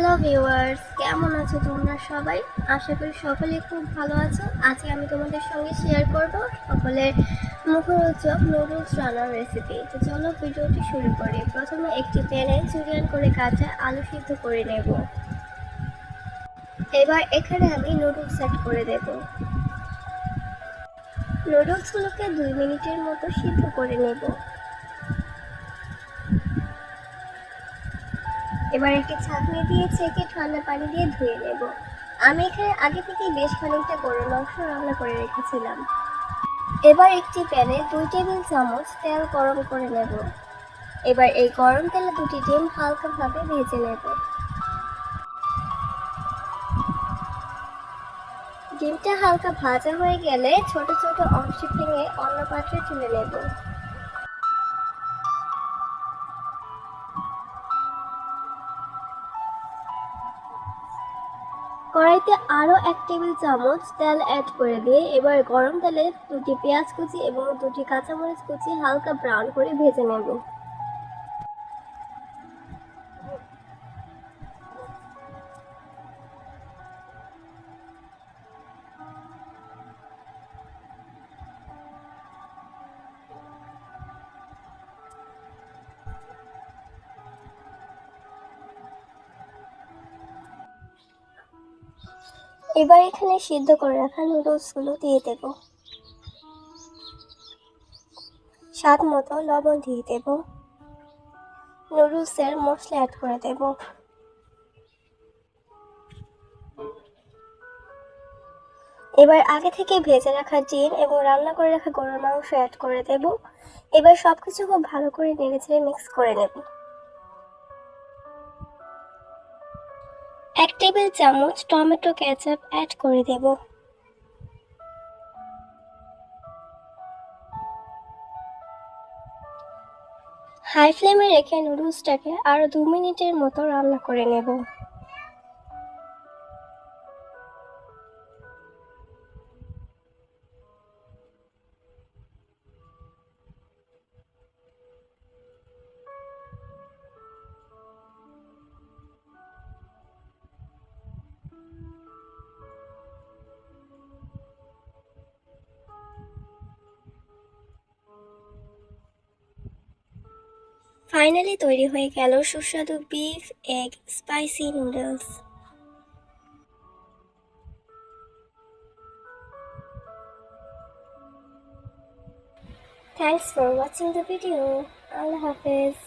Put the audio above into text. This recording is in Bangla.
হ্যালো ভিউয়ার্স, কেমন আছো তোমরা সবাই? আশা করি সকলেই খুব ভালো আছো। আজকে আমি তোমাদের সঙ্গে শেয়ার করব সকলের মুখরোচক নুডলস রান্নার রেসিপি। তো চলো ভিডিওটি শুরু করি। প্রথমে একটি প্যানে জুলিয়ান করে কাঁচা আলু সিদ্ধ করে নেব। এবার এখানে আমি নুডলস অ্যাড করে দেব। নুডলসগুলোকে 2 মিনিটের মতো সিদ্ধ করে নেব। এবার একটি ছাঁকনি দিয়ে ছেঁকে ঠান্ডা পানি দিয়ে ধুয়ে নেব। আমি এখানে আগে থেকেই বেশ খানিকটা গরুর মাংস রান্না করে রেখেছিলাম। এবার একটি প্যানে 2 টেবিল চামচ তেল গরম করে নেব। এবার এই গরম তেলে 2টি ডিম হালকাভাবে ভেজে নেব। ডিমটা হালকা ভাজা হয়ে গেলে ছোট ছোট অংশে ভেঙে অন্য পাত্রে তুলে নেব। কড়াইতে আরও 1 টেবিল চামচ তেল অ্যাড করে দিয়ে এবার গরম তেলে 2টি পেঁয়াজ কুচি এবং 2টি কাঁচামরিচ কুচি হালকা ব্রাউন করে ভেজে নেব। এবার এখানে সিদ্ধ করে রাখা নুডলসগুলো দিয়ে দেব। স্বাদ মতো লবণ দিয়ে দেব। নুডলসের মশলা অ্যাড করে দেব। এবার আগে থেকে ভেজে রাখা ডিম এবং রান্না করে রাখা গরুর মাংস অ্যাড করে দেব। এবার সবকিছু খুব ভালো করে নেড়েচেড়ে মিক্স করে নেব। 1 টেবিল চামচ টমেটো কেচাপ অ্যাড করে দেব। হাই ফ্লেমে রেখে নুডলসটাকে আরও 2 মিনিটের মতো রান্না করে নেব। ফাইনালি তৈরি হয়ে গেল সুস্বাদু beef egg spicy noodles. Thanks for watching the video. আল্লাহ হাফেজ।